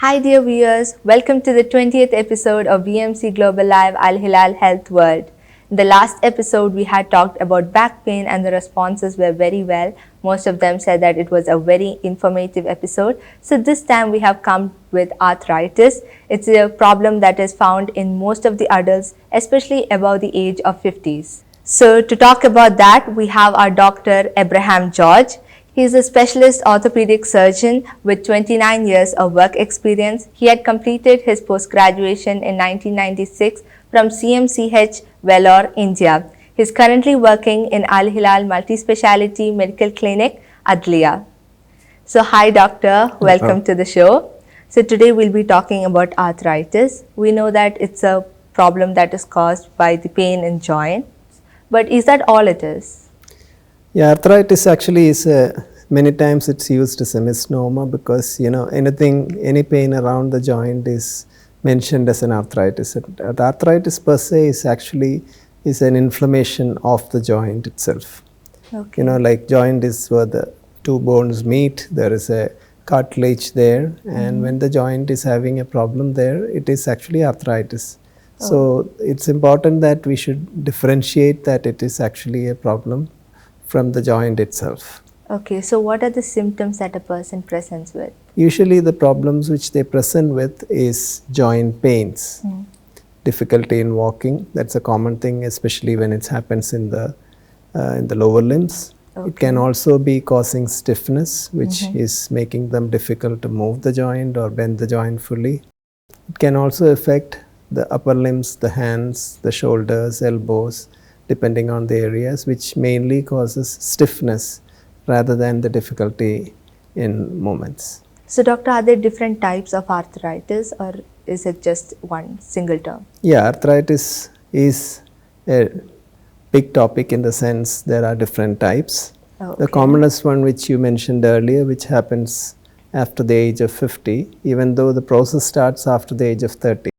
Hi, dear viewers. Welcome to the 20th episode of VMC Global Live Al Hilal Health World. In the last episode, we had talked about back pain, and the responses were very well. Most of them said that it was a very informative episode. So, this time we have come with arthritis. It's a problem that is found in most of the adults, especially above the age of 50s. So, to talk about that, we have our Dr. Abraham George. He is a specialist orthopedic surgeon with 29 years of work experience. He had completed his post-graduation in 1996 from CMCH, Vellore, India. He is currently working in Al Hilal Multi-Speciality Medical Clinic, Adliya. So, hi doctor, welcome to the show. So, today we'll be talking about arthritis. We know that it's a problem that is caused by the pain in joints, but is that all it is? Yeah, arthritis actually is many times it's used as a misnomer because any pain around the joint is mentioned as an arthritis. The arthritis per se is an inflammation of the joint itself. Okay. Like joint is where the two bones meet. There is a cartilage there, and when the joint is having a problem there, it is actually arthritis. So it's important that we should differentiate that it is actually a problem from the joint itself. Okay, so what are the symptoms that a person presents with? Usually the problems which they present with is joint pains, difficulty in walking. That's a common thing, especially when it happens in the lower limbs. It can also be causing stiffness, which is making them difficult to move the joint or bend the joint fully. It can also affect the upper limbs, the hands, the shoulders, elbows, depending on the areas, which mainly causes stiffness rather than the difficulty in movements. So doctor, are there different types of arthritis or is it just one single term? Yeah, arthritis is a big topic in the sense there are different types. The commonest one which you mentioned earlier, which happens after the age of 50, even though the process starts after the age of 30,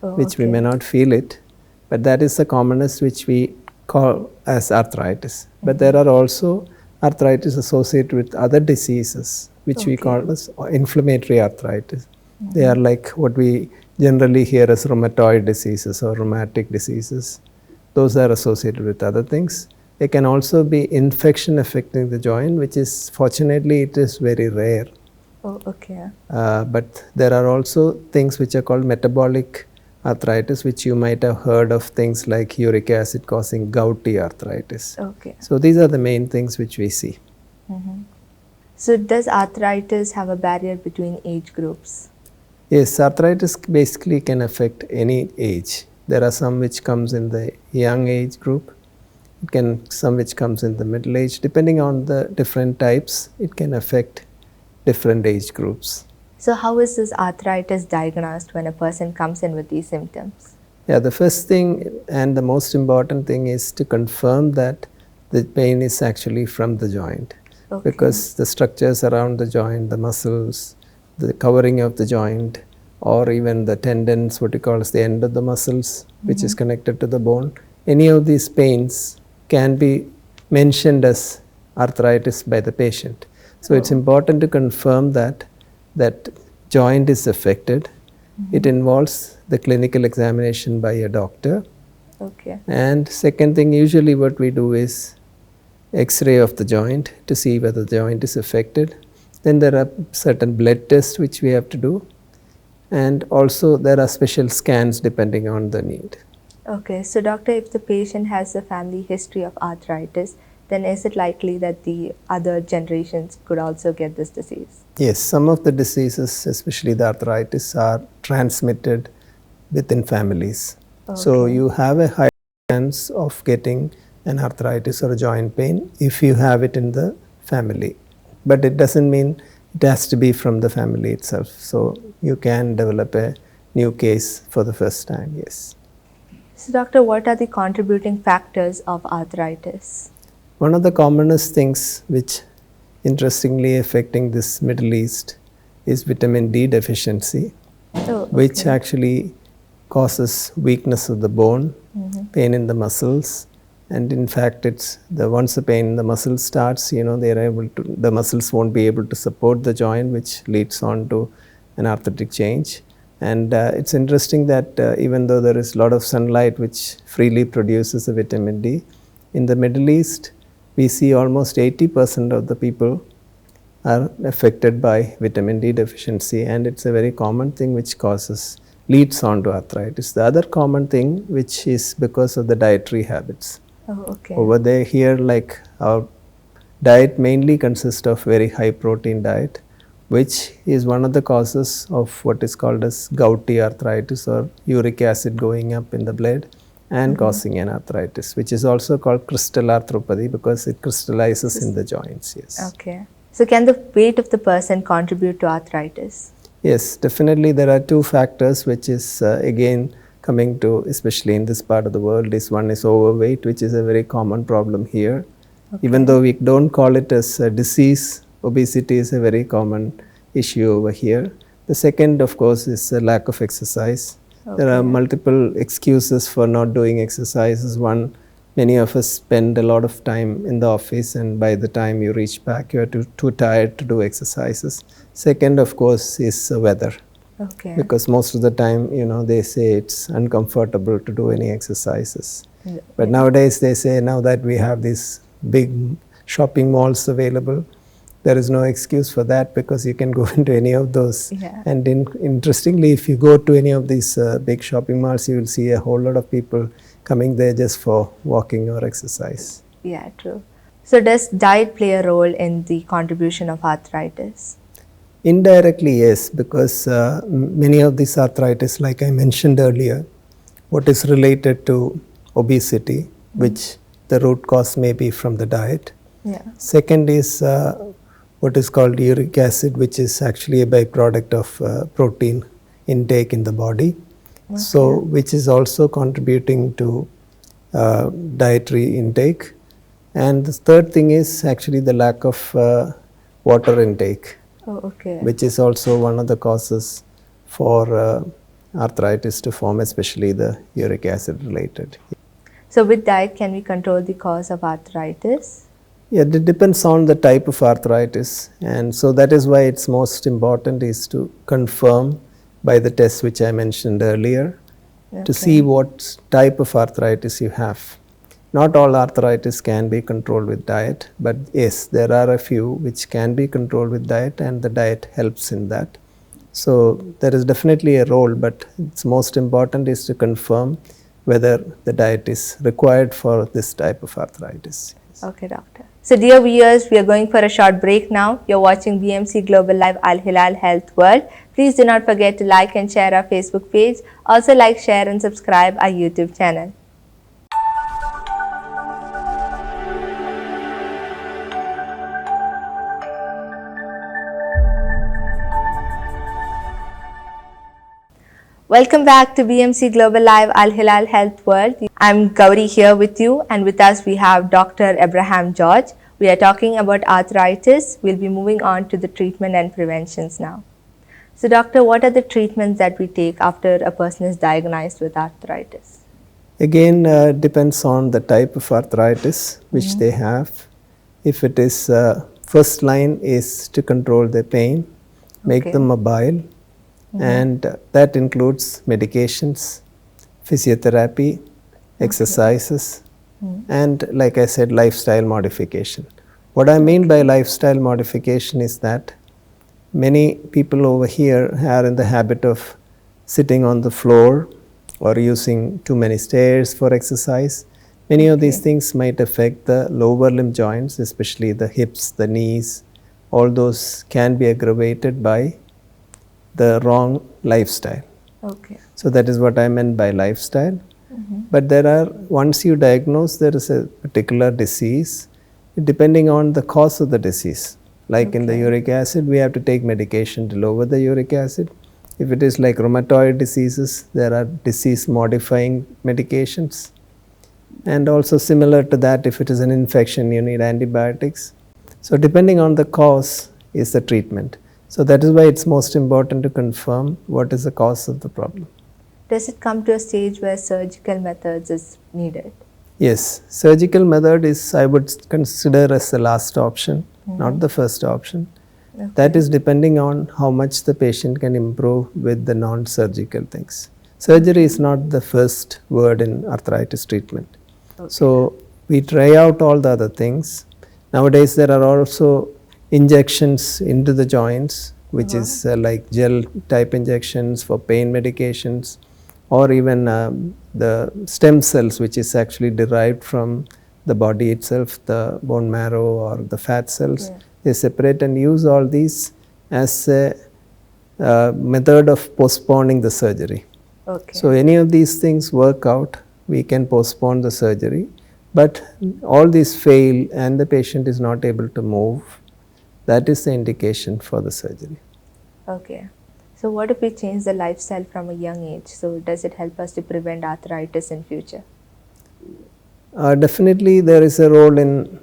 which we may not feel it, but that is the commonest which we call as arthritis. But there are also arthritis associated with other diseases, which we call as inflammatory arthritis. They are like what we generally hear as rheumatoid diseases or rheumatic diseases. Those are associated with other things. There can also be infection affecting the joint, which is, fortunately, it is very rare. But there are also things which are called metabolic arthritis, which you might have heard of, things like uric acid causing gouty arthritis. So these are the main things which we see. So does arthritis have a barrier between age groups? Yes, arthritis basically can affect any age. There are some which comes in the young age group. Some which comes in the middle age. Depending on the different types, it can affect different age groups. So how is this arthritis diagnosed when a person comes in with these symptoms? Yeah, the first thing and the most important thing is to confirm that the pain is actually from the joint. Because the structures around the joint, the muscles, the covering of the joint, or even the tendons, what you call as the end of the muscles, which is connected to the bone, any of these pains can be mentioned as arthritis by the patient. So it's important to confirm that joint is affected. It involves the clinical examination by a doctor. And second thing, usually what we do is X-ray of the joint to see whether the joint is affected. Then there are certain blood tests which we have to do. And also there are special scans depending on the need. Okay, so doctor, if the patient has a family history of arthritis, then is it likely that the other generations could also get this disease? Yes, some of the diseases, especially the arthritis, are transmitted within families. So you have a high chance of getting an arthritis or a joint pain if you have it in the family. But it doesn't mean it has to be from the family itself. So you can develop a new case for the first time, yes. So doctor, what are the contributing factors of arthritis? One of the commonest things which interestingly affecting this Middle East is vitamin D deficiency, which actually causes weakness of the bone, pain in the muscles, and in fact once the pain in the muscles starts, the muscles won't be able to support the joint, which leads on to an arthritic change. And it's interesting that even though there is a lot of sunlight which freely produces the vitamin D, in the Middle East, we see almost 80% of the people are affected by vitamin D deficiency, and it's a very common thing which leads on to arthritis. The other common thing which is because of the dietary habits. Oh, okay. Over there, here, like our diet mainly consists of very high protein diet, which is one of the causes of what is called as gouty arthritis, or uric acid going up in the blood and causing an arthritis, which is also called crystal arthropathy because it crystallizes in the joints. Yes. Okay. So can the weight of the person contribute to arthritis? Yes, definitely there are two factors which is again coming to, especially in this part of the world, is one is overweight, which is a very common problem here. Okay. Even though we don't call it as a disease, obesity is a very common issue over here. The second, of course, is a lack of exercise. Okay. There are multiple excuses for not doing exercises. One, many of us spend a lot of time in the office, and by the time you reach back, you are too tired to do exercises. Second, of course, is weather. Okay. Because most of the time, they say it's uncomfortable to do any exercises. Yeah. But nowadays, they say now that we have these big shopping malls available, there is no excuse for that because you can go into any of those. Yeah. And interestingly, if you go to any of these big shopping malls, you will see a whole lot of people coming there just for walking or exercise. Yeah, true. So does diet play a role in the contribution of arthritis? Indirectly, yes, because many of these arthritis, like I mentioned earlier, what is related to obesity, which the root cause may be from the diet. Yeah. Second is what is called uric acid, which is actually a byproduct of protein intake in the body. Okay. So, which is also contributing to dietary intake. And the third thing is actually the lack of water intake. Oh, okay. Which is also one of the causes for arthritis to form, especially the uric acid related. So with diet, can we control the cause of arthritis? Yeah, it depends on the type of arthritis, and so that is why it's most important is to confirm by the test which I mentioned earlier, okay, to see what type of arthritis you have. Not all arthritis can be controlled with diet, but yes, there are a few which can be controlled with diet, and the diet helps in that. So there is definitely a role, but it's most important is to confirm whether the diet is required for this type of arthritis. Okay, doctor. So dear viewers, we are going for a short break now. You're watching BMC Global Live Al Hilal Health World. Please do not forget to like and share our Facebook page. Also like, share and subscribe our YouTube channel. Welcome back to BMC Global Live Al Hilal Health World. I'm Gauri here with you, and with us we have Dr. Abraham George. We are talking about arthritis. We'll be moving on to the treatment and preventions now. So doctor, what are the treatments that we take after a person is diagnosed with arthritis? Again, depends on the type of arthritis which they have. If it is first line is to control the pain, make them mobile. And that includes medications, physiotherapy, exercises, and like I said, lifestyle modification. What I mean by lifestyle modification is that many people over here are in the habit of sitting on the floor or using too many stairs for exercise. Many of these things might affect the lower limb joints, especially the hips, the knees. All those can be aggravated by the wrong lifestyle. Okay. So that is what I meant by lifestyle. But there are, once you diagnose there is a particular disease, depending on the cause of the disease. Like in the uric acid, we have to take medication to lower the uric acid. If it is like rheumatoid diseases, there are disease modifying medications. And also similar to that, if it is an infection, you need antibiotics. So depending on the cause is the treatment. So that is why it's most important to confirm what is the cause of the problem. Does it come to a stage where surgical methods is needed? Yes, surgical method is, I would consider as the last option, not the first option. That is depending on how much the patient can improve with the non-surgical things. Surgery is not the first word in arthritis treatment. So we try out all the other things. Nowadays there are also injections into the joints, which is like gel type injections for pain medications, or even the stem cells, which is actually derived from the body itself, the bone marrow or the fat cells. They separate and use all these as a method of postponing the surgery. So any of these things work out, we can postpone the surgery. But all these fail and the patient is not able to move, that is the indication for the surgery. Okay. So what if we change the lifestyle from a young age? So does it help us to prevent arthritis in future? Definitely there is a role in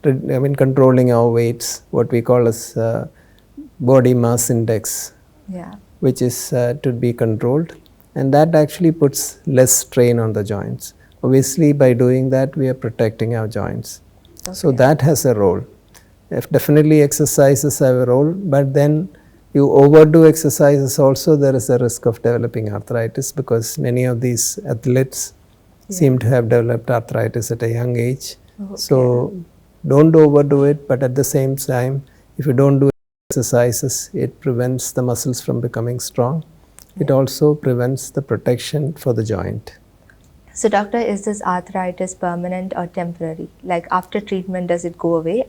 controlling our weights, what we call as body mass index, which is to be controlled, and that actually puts less strain on the joints. Obviously by doing that we are protecting our joints. So that has a role. Definitely exercises have a role, but then you overdo exercises also, there is a risk of developing arthritis, because many of these athletes seem to have developed arthritis at a young age. So don't overdo it, but at the same time, if you don't do exercises, it prevents the muscles from becoming strong. It also prevents the protection for the joint. So doctor, is this arthritis permanent or temporary? Like after treatment, does it go away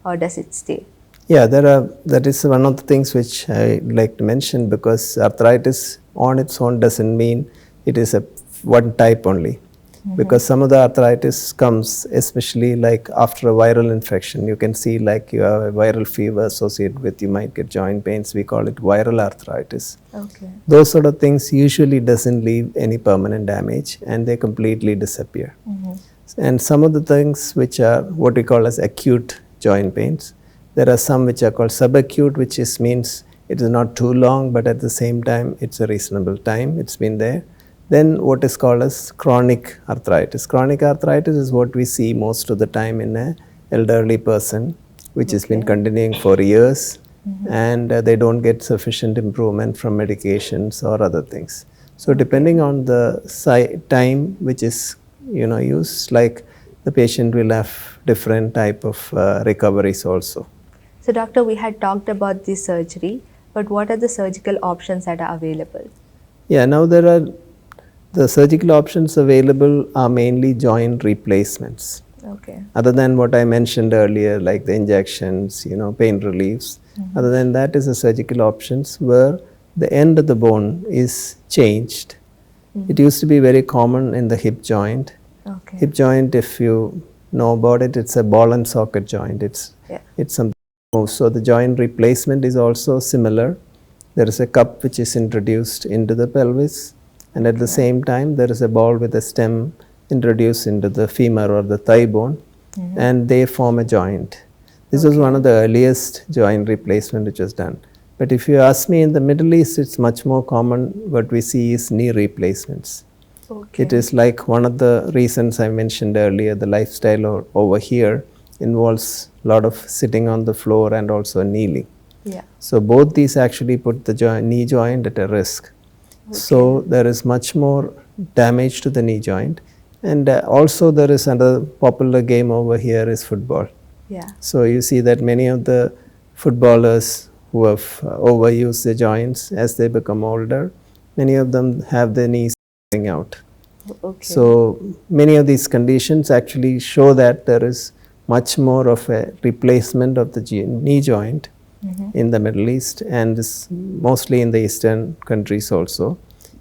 or does it stay? Yeah, that is one of the things which I like to mention, because arthritis on its own doesn't mean it is a one type only. Because some of the arthritis comes especially like after a viral infection. You can see like you have a viral fever associated with, you might get joint pains. We call it viral arthritis. Those sort of things usually doesn't leave any permanent damage and they completely disappear. And some of the things which are what we call as acute joint pains, there are some which are called subacute, which means it is not too long, but at the same time it's a reasonable time, it's been there. Then what is called as chronic arthritis. Chronic arthritis is what we see most of the time in an elderly person, which has been continuing for years, and they don't get sufficient improvement from medications or other things. So depending on the time which is used, like the patient will have different type of recoveries also. So doctor, we had talked about the surgery, but what are the surgical options that are available? Yeah, now the surgical options available are mainly joint replacements. Other than what I mentioned earlier, like the injections, pain reliefs. Other than that is the surgical options where the end of the bone is changed. It used to be very common in the hip joint. Hip joint, if you know about it, it's a ball and socket joint. It's something. So the joint replacement is also similar. There is a cup which is introduced into the pelvis, and at the same time there is a ball with a stem introduced into the femur or the thigh bone, and they form a joint. This was one of the earliest joint replacement which was done. But if you ask me, in the Middle East it's much more common. What we see is knee replacements. It is like one of the reasons I mentioned earlier, the lifestyle over here involves a lot of sitting on the floor and also kneeling. So both these actually put the knee joint at a risk. So there is much more damage to the knee joint, and also there is another popular game over here is football. So you see that many of the footballers who have overused their joints as they become older, many of them have their knees coming out. So many of these conditions actually show that there is much more of a replacement of the knee joint in the Middle East, and this mostly in the Eastern countries also.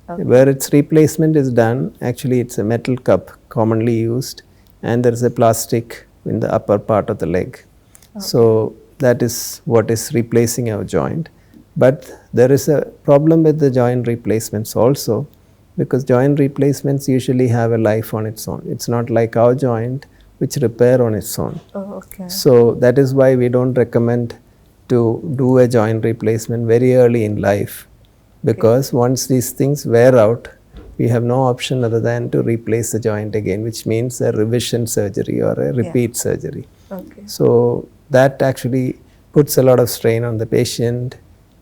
Where its replacement is done, actually it's a metal cup commonly used, and there is a plastic in the upper part of the leg. So that is what is replacing our joint. But there is a problem with the joint replacements also, because joint replacements usually have a life on its own. It's not like our joint which repair on its own. So that is why we don't recommend to do a joint replacement very early in life, because once these things wear out, we have no option other than to replace the joint again, which means a revision surgery or a repeat surgery. So that actually puts a lot of strain on the patient.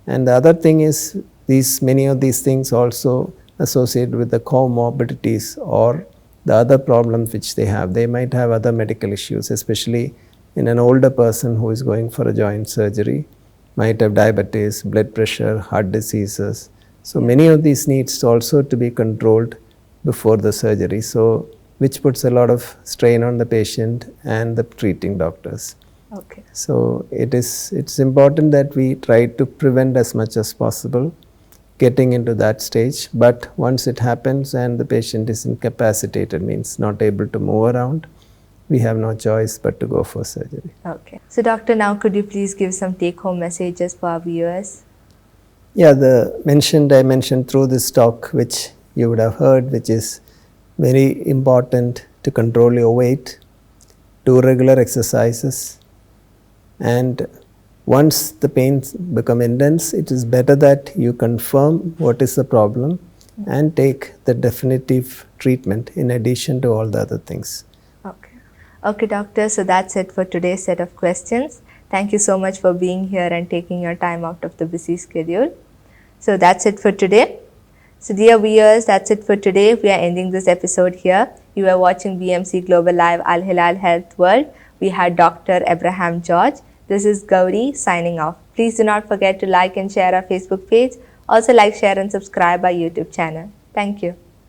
And the other thing is many of these things also associated with the comorbidities or the other problems which they have. They might have other medical issues, especially in an older person who is going for a joint surgery, might have diabetes, blood pressure, heart diseases. So many of these needs also to be controlled before the surgery, so which puts a lot of strain on the patient and the treating doctors. Okay. So it's important that we try to prevent as much as possible getting into that stage. But once it happens and the patient is incapacitated, means not able to move around, we have no choice but to go for surgery. Okay. So doctor, now could you please give some take-home messages for our viewers? Yeah, I mentioned through this talk, which you would have heard, which is very important to control your weight, do regular exercises, and once the pains become intense, it is better that you confirm what is the problem and take the definitive treatment in addition to all the other things. Okay. Okay, doctor. So that's it for today's set of questions. Thank you so much for being here and taking your time out of the busy schedule. So that's it for today. So dear viewers, that's it for today. We are ending this episode here. You are watching BMC Global Live Al Hilal Health World. We had Dr. Abraham George. This is Gauri signing off. Please do not forget to like and share our Facebook page. Also like, share and subscribe our YouTube channel. Thank you.